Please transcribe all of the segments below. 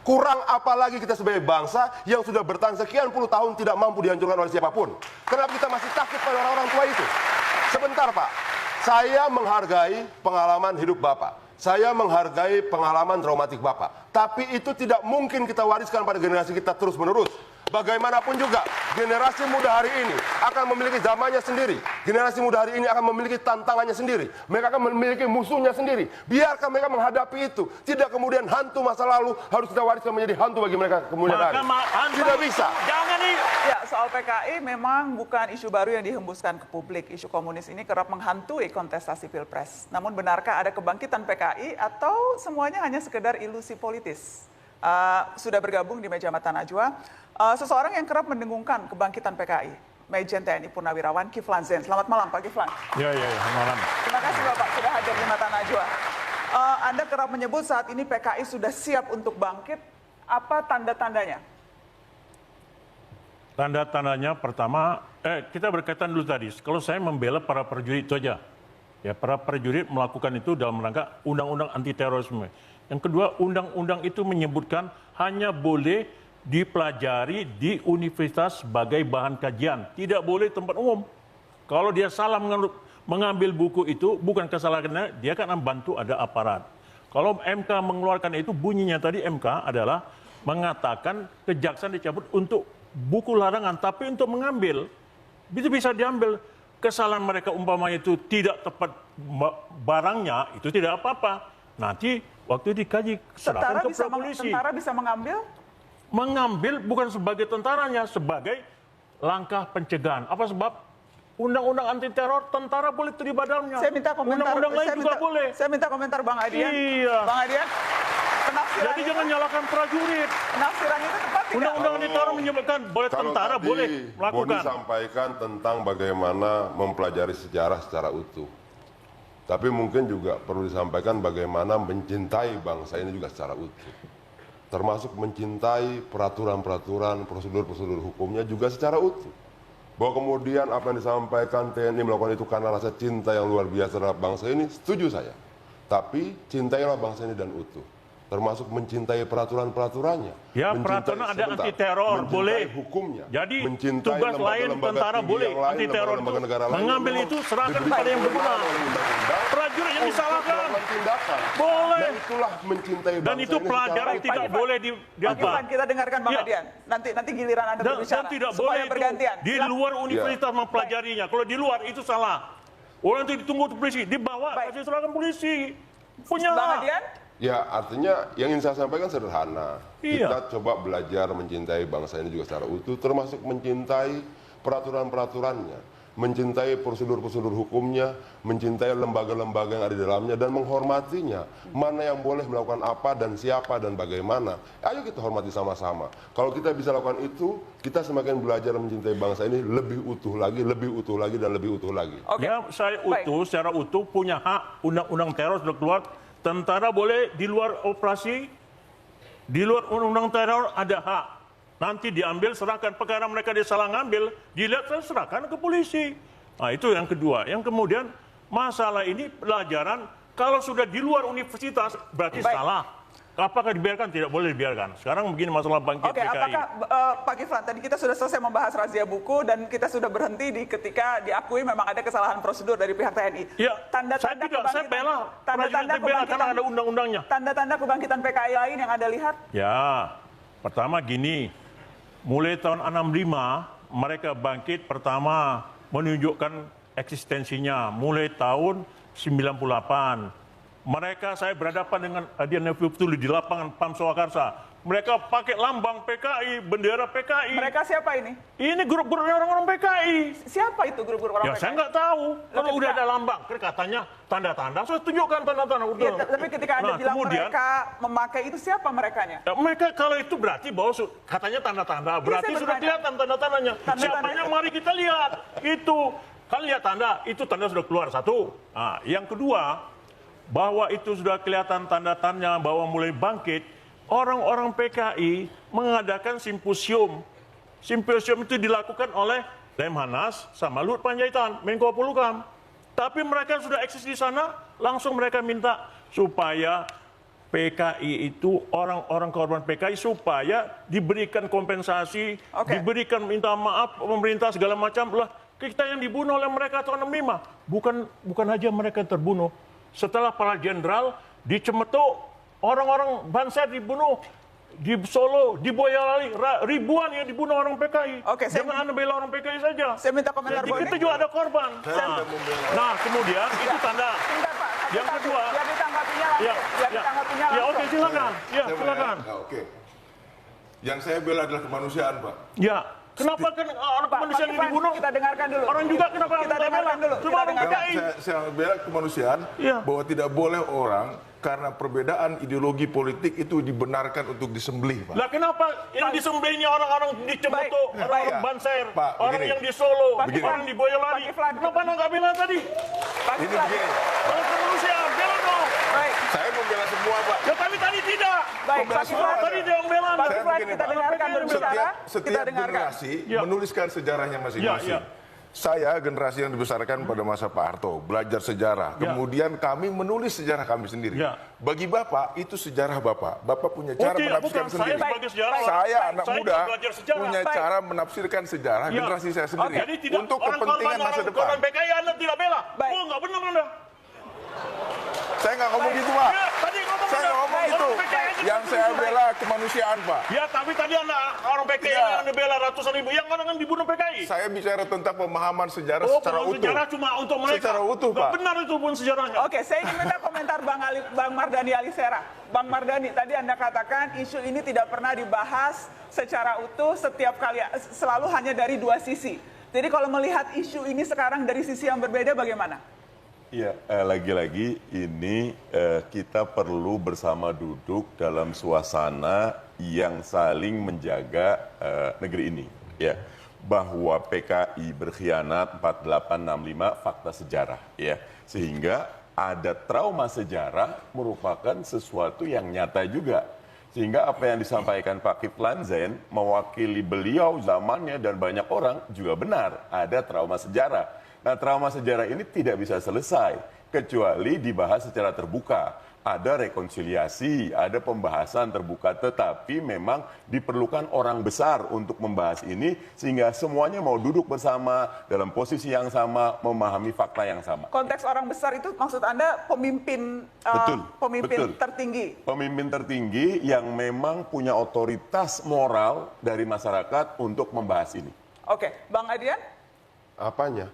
Kurang apa lagi kita sebagai bangsa yang sudah bertahan sekian puluh tahun tidak mampu dihancurkan oleh siapapun. Kenapa kita masih takut pada orang-orang tua itu? Sebentar Pak, saya menghargai pengalaman hidup Bapak. Saya menghargai pengalaman traumatik Bapak. Tapi itu tidak mungkin kita wariskan pada generasi kita terus-menerus. Bagaimanapun juga, generasi muda hari ini akan memiliki zamannya sendiri. Generasi muda hari ini akan memiliki tantangannya sendiri. Mereka akan memiliki musuhnya sendiri. Biarkan mereka menghadapi itu. Tidak kemudian hantu masa lalu harus kita wariskan menjadi hantu bagi mereka kemudian hari. Tidak bisa. Jangan nih. Ya, soal PKI memang bukan isu baru yang dihembuskan ke publik. Isu komunis ini kerap menghantui kontestasi Pilpres. Namun benarkah ada kebangkitan PKI atau semuanya hanya sekedar ilusi politis? Sudah bergabung di meja Mata Najwa seseorang yang kerap mendengungkan kebangkitan PKI, Majen TNI Purnawirawan Kiflan Zain. Selamat malam Pak Kiflan. Ya, malam. Terima kasih Bapak sudah hadir di Mata Najwa. Anda kerap menyebut saat ini PKI sudah siap untuk bangkit. Apa tanda-tandanya? Tanda-tandanya pertama, kita berkaitan dulu tadi. Kalau saya membela para prajurit itu aja. Ya, para prajurit melakukan itu dalam rangka undang-undang anti terorisme. Yang kedua, undang-undang itu menyebutkan hanya boleh dipelajari di universitas sebagai bahan kajian. Tidak boleh tempat umum. Kalau dia salah mengambil buku itu, bukan kesalahannya, dia akan membantu ada aparat. Kalau MK mengeluarkan itu, bunyinya tadi MK adalah mengatakan kejaksaan dicabut untuk buku larangan, tapi untuk mengambil, itu bisa diambil. Kesalahan mereka umpamanya itu tidak tepat barangnya, itu tidak apa-apa. Nanti waktu dikaji, serahkan ke polisi. Tentara bisa mengambil? Mengambil bukan sebagai tentaranya, sebagai langkah pencegahan. Apa sebab? Undang-undang anti teror, tentara boleh terlibat dalamnya. Saya minta komentar. Undang-undang lain juga boleh. Saya minta komentar Bang Adian. Iya. Bang Adian, penafsiran Jadi itu, jangan nyalakan prajurit. penafsiran itu tepat tidak? Undang-undang anti teror menyebutkan boleh tentara boleh melakukan. Boni sampaikan tentang bagaimana mempelajari sejarah secara utuh. Tapi mungkin juga perlu disampaikan bagaimana mencintai bangsa ini juga secara utuh. Termasuk mencintai peraturan-peraturan, prosedur-prosedur hukumnya juga secara utuh. Bahwa kemudian apa yang disampaikan TNI melakukan itu karena rasa cinta yang luar biasa terhadap bangsa ini, setuju saya. Tapi cintailah bangsa ini dan utuh. Termasuk mencintai peraturan-peraturannya. Ya, peraturan ada anti teror boleh. Hukumnya. Jadi mencintai tugas lain tentara boleh, anti teror itu mengambil itu serahkan kepada yang berwenang. Prajurit yang disalahkan boleh. Dan itulah mencintai bangsa. Dan itu pelajaran tidak boleh Oke, kita dengarkan Bang Adian. Nanti giliran Anda berbicara. Dan tidak supaya boleh itu bergantian. di luar universitas mempelajarinya. Kalau di luar itu salah. Orang itu ditunggu polisi, dibawa kasih serahkan polisi. Punya Bang Adian? Ya, artinya yang ingin saya sampaikan sederhana. Iya. Kita coba belajar mencintai bangsa ini juga secara utuh, termasuk mencintai peraturan-peraturannya, mencintai prosedur-prosedur hukumnya, mencintai lembaga-lembaga yang ada di dalamnya, dan menghormatinya. Mana yang boleh melakukan apa dan siapa dan bagaimana. Ayo kita hormati sama-sama. Kalau kita bisa lakukan itu, kita semakin belajar mencintai bangsa ini lebih utuh lagi, dan lebih utuh lagi. Oke. Ya, saya utuh, secara utuh punya hak. Undang-undang teror sudah keluar. Tentara boleh di luar operasi, di luar undang-undang teror ada hak. Nanti diambil, serahkan perkara mereka dia salah ngambil, dilihat serahkan ke polisi. Nah, itu yang kedua. Yang kemudian masalah ini pelajaran kalau sudah di luar universitas berarti salah. Apakah dibiarkan? Tidak boleh dibiarkan. Sekarang begini masalah bangkit PKI. Apakah Pak Kiflan, tadi kita sudah selesai membahas razia buku dan kita sudah berhenti ketika diakui memang ada kesalahan prosedur dari pihak TNI. Ya, Tanda-tanda saya bela. tanda-tanda karena ada undang-undangnya. Tanda-tanda kebangkitan PKI lain yang Anda lihat? Ya, pertama gini, mulai tahun 65 mereka bangkit pertama menunjukkan eksistensinya. Mulai tahun 98. Mereka saya berhadapan dengan Adian Nafitullah di lapangan PAM Swakarsa. Mereka pakai lambang PKI, bendera PKI. Mereka siapa ini? Ini grup-grupnya orang-orang PKI. Siapa itu grup-grup orang Ya PKI? saya nggak tahu. Kalau udah ada lambang, katanya tanda-tanda. Saya tunjukkan tanda-tanda. Ya, tapi ketika Anda bilang kemudian, mereka memakai itu, siapa merekanya? ya, mereka kalau itu berarti bahwa katanya tanda-tanda. Berarti saya sudah bertanya. kelihatan tanda-tandanya. Siapanya mari kita lihat. Itu. Kan lihat tanda. Itu tanda sudah keluar satu. Nah, yang kedua, bahwa itu sudah kelihatan tanda-tanda bahwa mulai bangkit, orang-orang PKI mengadakan simposium. Simposium itu dilakukan oleh Lemhanas sama Luhut Panjaitan, Menko Polhukam. Tapi mereka sudah eksis di sana, langsung mereka minta supaya PKI itu orang-orang korban PKI supaya diberikan kompensasi, diberikan minta maaf pemerintah segala macam. Lah kita yang dibunuh oleh mereka tahun 65. Bukan aja mereka yang terbunuh. Setelah para jenderal di Cemeto, orang-orang Banser dibunuh. Di Solo, di Boyolali, ribuan yang dibunuh orang PKI. Jangan Anda bela orang PKI saja. Saya minta komentar Jadi kita juga ada korban. Nah, kemudian itu tanda. Yang kedua, biar ditanggapinya langsung. Oke, silakan. Ya, silakan. Oke. Yang saya bela adalah kemanusiaan, Pak. Ya, kenapa kan orang kemanusiaan yang dibunuh? Kita dengarkan dulu. Orang juga kenapa kita dengarkan dulu. Cuma orang PKI. Saya bela kemanusiaan bahwa tidak boleh orang karena perbedaan ideologi politik itu dibenarkan untuk disembelih, Pak. Lah kenapa yang disembelih ini orang-orang di Cemeto, orang-orang Banser, Pak, orang begini. yang di Solo, Begini. orang di Boyolali? Kenapa Anda nggak bela tadi? Ini begini. Kalau kemanusiaan, bela dong. Baik. Saya membela semua, Pak. Ya tapi tadi tidak. Baik, Pak Kiflan. Tadi dia yang bela. Pak Saya Kiflan, begini, kita Pak. dengarkan berbicara. Setiap Kita dengarkan. generasi menuliskan sejarahnya masing-masing. Ya. Saya generasi yang dibesarkan pada masa Pak Harto, belajar sejarah. Ya. Kemudian kami menulis sejarah kami sendiri. Ya. Bagi Bapak, itu sejarah Bapak. Bapak punya cara tidak, menafsirkan bukan. sendiri. Saya sebagai sejarawan. Saya anak Saya muda belajar sejarah. punya Baik. cara menafsirkan sejarah Ya. generasi saya sendiri. Jadi tidak Untuk orang kepentingan korban, masa orang depan. korban PKI Anda tidak bela. Baik. Oh, nggak benar Anda. Saya nggak ngomong gitu, Pak. Ya, tadi ngomong Saya nggak ngomong gitu. Orang PKI aja Yang saya bela kemanusiaan, Pak. Ya, tapi tadi Anda orang PKI Iya. yang Anda bela ratusan ribu, yang orang kan dibunuh PKI. Saya bicara tentang pemahaman sejarah Oh, secara utuh. sejarah cuma untuk mereka. Secara utuh, Nggak Pak. benar itu pun sejarahnya. Oke, saya ingin minta komentar Bang Mardhani Alisera. Bang Mardhani, tadi Anda katakan isu ini tidak pernah dibahas secara utuh setiap kali, selalu hanya dari dua sisi. Jadi kalau melihat isu ini sekarang dari sisi yang berbeda, bagaimana? Iya, lagi-lagi ini kita perlu bersama duduk dalam suasana yang saling menjaga negeri ini. Ya, bahwa PKI berkhianat 4865 fakta sejarah. Ya, sehingga ada trauma sejarah merupakan sesuatu yang nyata juga. Sehingga apa yang disampaikan Pak Kiflan Zain mewakili beliau zamannya dan banyak orang juga benar. Ada trauma sejarah. Nah, trauma sejarah ini tidak bisa selesai kecuali dibahas secara terbuka. Ada rekonsiliasi, ada pembahasan terbuka, tetapi memang diperlukan orang besar untuk membahas ini sehingga semuanya mau duduk bersama dalam posisi yang sama, memahami fakta yang sama. Konteks orang besar itu maksud Anda pemimpin Betul. tertinggi. Pemimpin tertinggi yang memang punya otoritas moral dari masyarakat untuk membahas ini. Oke, Bang Adian? Apanya?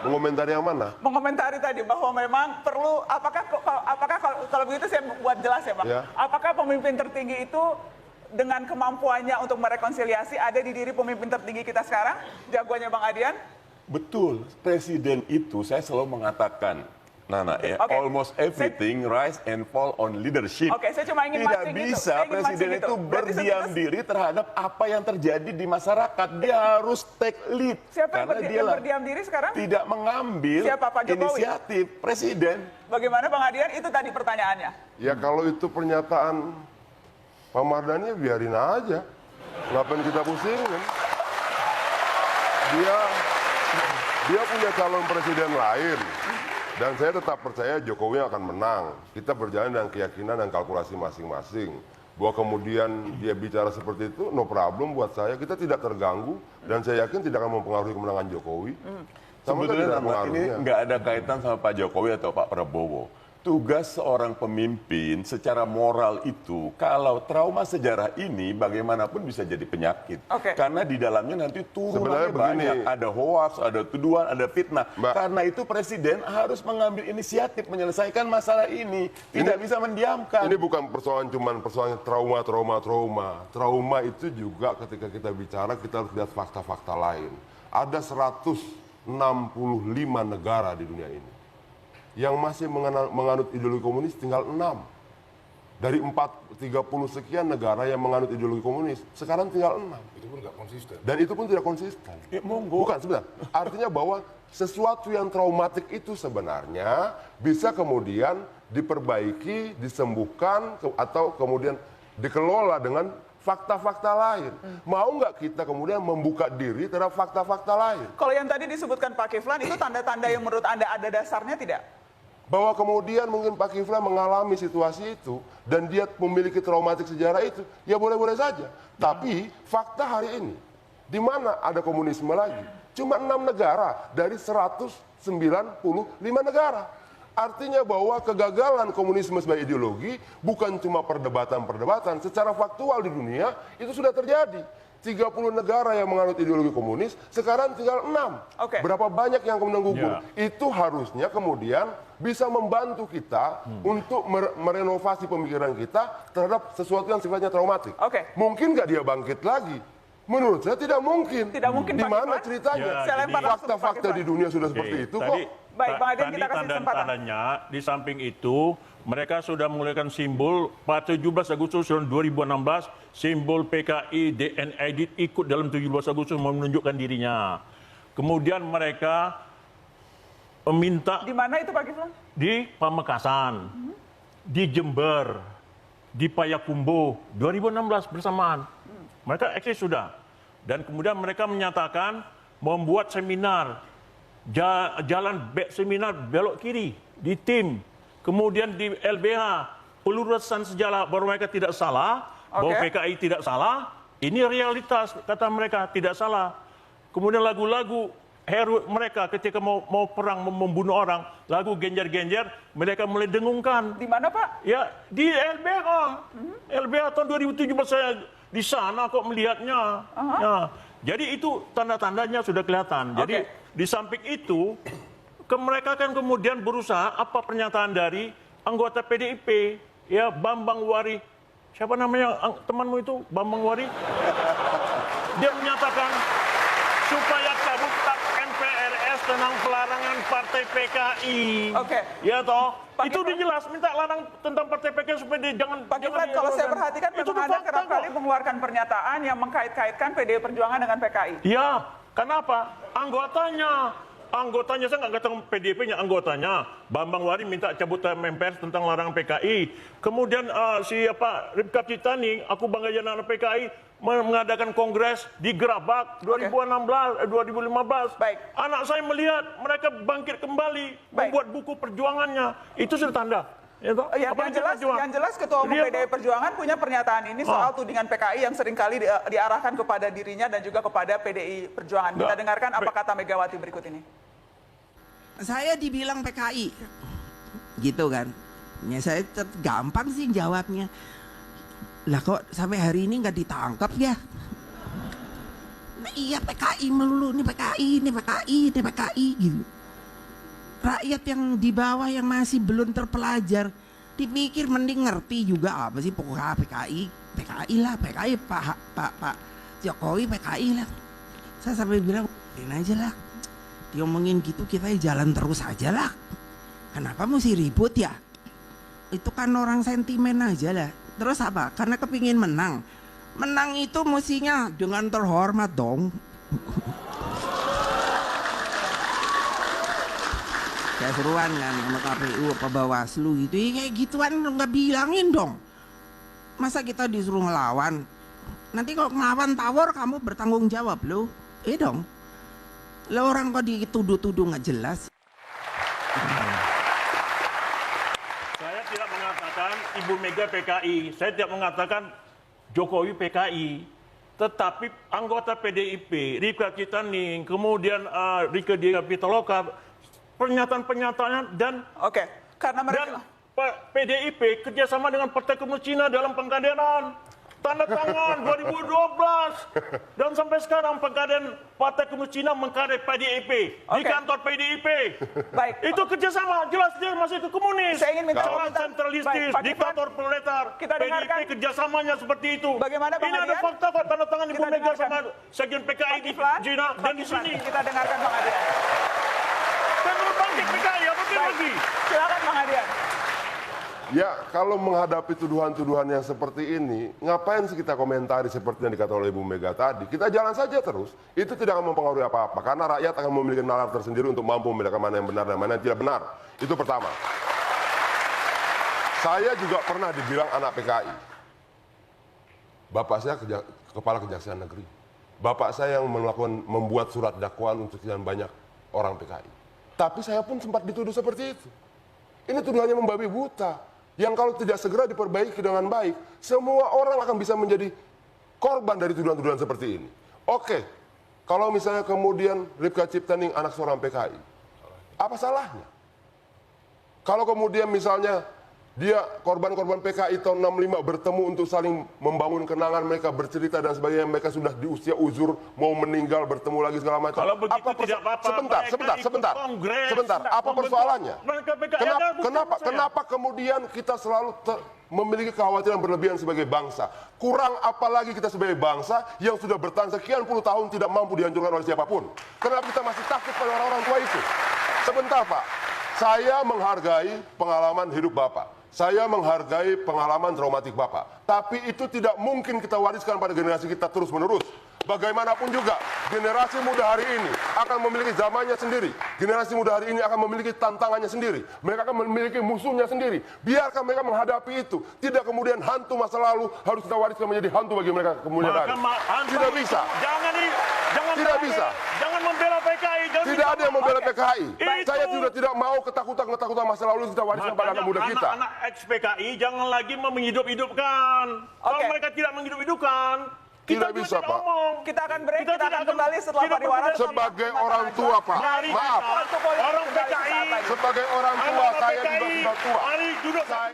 Mengomentari yang mana? Mengomentari tadi bahwa memang perlu, apakah kalau begitu saya buat jelas ya Bang, Ya. apakah pemimpin tertinggi itu dengan kemampuannya untuk merekonsiliasi ada di diri pemimpin tertinggi kita sekarang, jagoannya Bang Adian? Betul, presiden itu saya selalu mengatakan, Nana ya, Oke. almost everything rise and fall on leadership. Oke, saya cuma ingin Tidak mancing gitu. bisa Saya ingin presiden mancing itu gitu. Berarti berdiam sebenarnya- diri terhadap apa yang terjadi di masyarakat. Dia harus take lead. Siapa yang Karena dia berdiam diri sekarang? tidak mengambil Siapa, Pak Jokowi? inisiatif presiden. Bagaimana Bang Adian? Itu tadi pertanyaannya. Ya kalau itu pernyataan Pak Mardhani ya biarin aja. Ngapain kita pusingin? Dia punya calon presiden lain. Dan saya tetap percaya Jokowi akan menang. Kita berjalan dengan keyakinan dan kalkulasi masing-masing. Bahwa kemudian dia bicara seperti itu, no problem buat saya. Kita tidak terganggu dan saya yakin tidak akan mempengaruhi kemenangan Jokowi. Sama Sebetulnya tidak Nana, ini pengaruhnya. nggak ada kaitan sama Pak Jokowi atau Pak Prabowo. Tugas seorang pemimpin secara moral itu, kalau trauma sejarah ini bagaimanapun bisa jadi penyakit. Oke. Karena di dalamnya nanti turunannya Sebenarnya begini. banyak. Ada hoax, ada tuduhan, ada fitnah. Mbak. Karena itu presiden harus mengambil inisiatif menyelesaikan masalah ini. Tidak bisa mendiamkan. Ini bukan persoalan cuman persoalan trauma. Trauma itu juga ketika kita bicara kita harus lihat fakta-fakta lain. Ada 165 negara di dunia ini yang masih menganut ideologi komunis tinggal 6. Dari 30 sekian negara yang menganut ideologi komunis, sekarang tinggal 6. Itu pun nggak konsisten. Dan itu pun tidak konsisten. Monggo. Bukan, sebentar. Artinya bahwa sesuatu yang traumatik itu sebenarnya bisa kemudian diperbaiki, disembuhkan, atau kemudian dikelola dengan fakta-fakta lain. Mau nggak kita kemudian membuka diri terhadap fakta-fakta lain? Kalau yang tadi disebutkan Pak Kiflan, itu tanda-tanda yang menurut Anda ada dasarnya tidak? Bahwa kemudian mungkin Pak Kiflan mengalami situasi itu dan dia memiliki traumatik sejarah itu, ya boleh-boleh saja. Tapi fakta hari ini, di mana ada komunisme lagi? Cuma 6 negara dari 195 negara. Artinya bahwa kegagalan komunisme sebagai ideologi bukan cuma perdebatan-perdebatan. Secara faktual di dunia itu sudah terjadi. 30 negara yang menganut ideologi komunis, sekarang tinggal 6. Oke. Berapa banyak yang kemudian gugur? Ya. Itu harusnya kemudian bisa membantu kita untuk merenovasi pemikiran kita terhadap sesuatu yang sifatnya traumatik. Oke. Mungkin nggak dia bangkit lagi? Menurut saya tidak mungkin. Tidak mungkin, Di Pak mana Kiflan? ceritanya? Ya, Saya lempar langsung ke Pak Fakta-fakta Kiflan. di dunia sudah seperti itu kok. Baik, Bang Adian, tadi kita kasih kesempatan. tanda-tandanya di samping itu mereka sudah mengeluarkan simbol pada 17 Agustus tahun 2016, simbol PKI DNID ikut dalam 17 Agustus menunjukkan dirinya. Kemudian mereka meminta Di mana itu Pak Kiflan? di Pamekasan, di Jember, di Payakumbuh 2016 bersamaan. Mereka eksis sudah. Dan kemudian mereka menyatakan membuat seminar seminar belok kiri di tim. Kemudian di LBH pelurusan sejarah bahwa mereka tidak salah, bahwa Oke. PKI tidak salah. Ini realitas kata mereka tidak salah. Kemudian lagu-lagu hero mereka ketika mau perang membunuh orang, lagu genjer-genjer mereka mulai dengungkan. Di mana Pak? Ya, di LBH. LBH tahun 2017 saya di sana kok melihatnya. Ya, jadi itu tanda-tandanya sudah kelihatan. Jadi di samping itu, mereka kan kemudian berusaha apa pernyataan dari anggota PDIP, ya Bambang Wari. Siapa namanya temanmu itu? Bambang Wari. Dia menyatakan supaya cabut tap MPRS tentang pelarangan partai PKI. Oke. Ya toh, Pak itu Kiflan. dijelas minta larang tentang partai PKI supaya dia jangan. Pak Kiflan, kalau saya perhatikan itu memang Anda fakta kerap kok. kali mengeluarkan pernyataan yang mengkait-kaitkan PDI Perjuangan dengan PKI. Ya, kenapa? Anggotanya saya nggak katakan PDIP-nya, anggotanya. Bambang Wari minta cabut MPRS tentang larangan PKI. Kemudian siapa Ripka Citani, aku bangga jadi anak PKI, mengadakan kongres di Gerabak 2015. Baik. Anak saya melihat mereka bangkit kembali, Baik. membuat buku perjuangannya. Itu sudah tanda. Ya, toh? Yang Apalagi jelas, perjuangan. yang jelas Ketua Umum Dia- PDI Perjuangan punya pernyataan ini soal tudingan PKI yang seringkali diarahkan kepada dirinya dan juga kepada PDI Perjuangan. Kita Nggak. dengarkan apa kata Megawati berikut ini. Saya dibilang PKI gitu kan ya, saya gampang sih jawabnya, lah kok sampai hari ini nggak ditangkap ya. Nah, iya PKI melulu, ini PKI, ini PKI, ini PKI gitu. Rakyat yang di bawah yang masih belum terpelajar dipikir mending ngerti juga apa sih pokoknya PKI lah, PKI Pak Jokowi PKI lah. Saya sampai bilang ini aja lah, diomongin gitu kita jalan terus aja lah. Kenapa mesti ribut ya? Itu kan orang sentimen aja lah. Terus apa? Karena kepingin menang. Menang itu mestinya dengan terhormat dong. Kayak seruan kan sama KPU apa Bawaslu gitu. Ya, kayak gituan nggak bilangin dong. Masa kita disuruh ngelawan? Nanti kalau ngelawan tawar kamu bertanggung jawab loh. Dong. Lah orang kok dituduh-tuduh nggak jelas. Saya tidak mengatakan Ibu Mega PKI, saya tidak mengatakan Jokowi PKI, tetapi anggota PDIP, Ripka Citaning, kemudian Rieke Diah Pitaloka, pernyataan-pernyataannya dan Oke, karena mereka PDIP kerjasama dengan Partai Komunis Cina dalam pengkadenan. Tanda tangan 2012 dan sampai sekarang pengkadean Partai Komunis Cina mengkader PDIP di Oke. kantor PDIP. Baik. Itu kerjasama jelas dia masih ke komunis. Saya ingin minta Cara komentar. sentralistis, Baik, Pak Kiflan. diktator proletar. Kita PDIP dengarkan. kerjasamanya seperti itu. Bagaimana, Bang Ini ada Adian? fakta kok tanda tangan Ibu Kita Mega dengarkan. sama sekjen PKI di Kiflan, Cina Pak dan di Kiflan, sini. kita dengarkan Bang Adian. Dan mau bangkit PKI apa lagi? Silakan Bang Adian. Ya, kalau menghadapi tuduhan-tuduhan yang seperti ini, ngapain sih kita komentari seperti yang dikatakan oleh Ibu Mega tadi? Kita jalan saja terus, itu tidak akan mempengaruhi apa-apa. Karena rakyat akan memiliki nalar tersendiri untuk mampu membedakan mana yang benar dan mana yang tidak benar. Itu pertama. Saya juga pernah dibilang anak PKI. Bapak saya kepala Kejaksaan Negeri. Bapak saya yang membuat surat dakwaan untuk sekian banyak orang PKI. Tapi saya pun sempat dituduh seperti itu. Ini tuduhannya membabi buta. Yang kalau tidak segera diperbaiki dengan baik, semua orang akan bisa menjadi korban dari tuduhan-tuduhan seperti ini. Oke, kalau misalnya kemudian Ripka Ciptaning anak seorang PKI, apa salahnya? Kalau kemudian misalnya dia korban-korban PKI tahun 65 bertemu untuk saling membangun kenangan, mereka bercerita dan sebagainya, mereka sudah di usia uzur mau meninggal, bertemu lagi segala macam. Kalau begitu tidak apa-apa. Sebentar. Apa persoalannya? Kenapa Kenapa kemudian kita selalu memiliki kekhawatiran berlebihan sebagai bangsa? Kurang apalagi kita sebagai bangsa yang sudah bertahan sekian puluh tahun tidak mampu dihancurkan oleh siapapun. Kenapa kita masih takut pada orang-orang tua itu? Sebentar, Pak. Saya menghargai pengalaman hidup Bapak. Saya menghargai pengalaman traumatik Bapak. Tapi itu tidak mungkin kita wariskan pada generasi kita terus-menerus. Bagaimanapun juga, generasi muda hari ini akan memiliki zamannya sendiri. Generasi muda hari ini akan memiliki tantangannya sendiri. Mereka akan memiliki musuhnya sendiri. Biarkan mereka menghadapi itu. Tidak kemudian hantu masa lalu harus kita wariskan menjadi hantu bagi mereka kemudian hari. Tidak bisa. Tidak bisa. Jangan membela PKI. Tidak ada yang membela PKI. Saya sudah tidak mau ketakutan masa lalu kita wariskan pada anak muda kita. Anak-anak ex-PKI jangan lagi menghidup-hidupkan. Kalau mereka tidak menghidup-hidupkan, kita Tidak bisa, Pak. Kita akan break, kita akan kembali setelah pariwara. Sebagai orang tua, Pak. Maaf. Orang PKI. Sebagai orang tua, saya juga sudah tua. Mari duduk.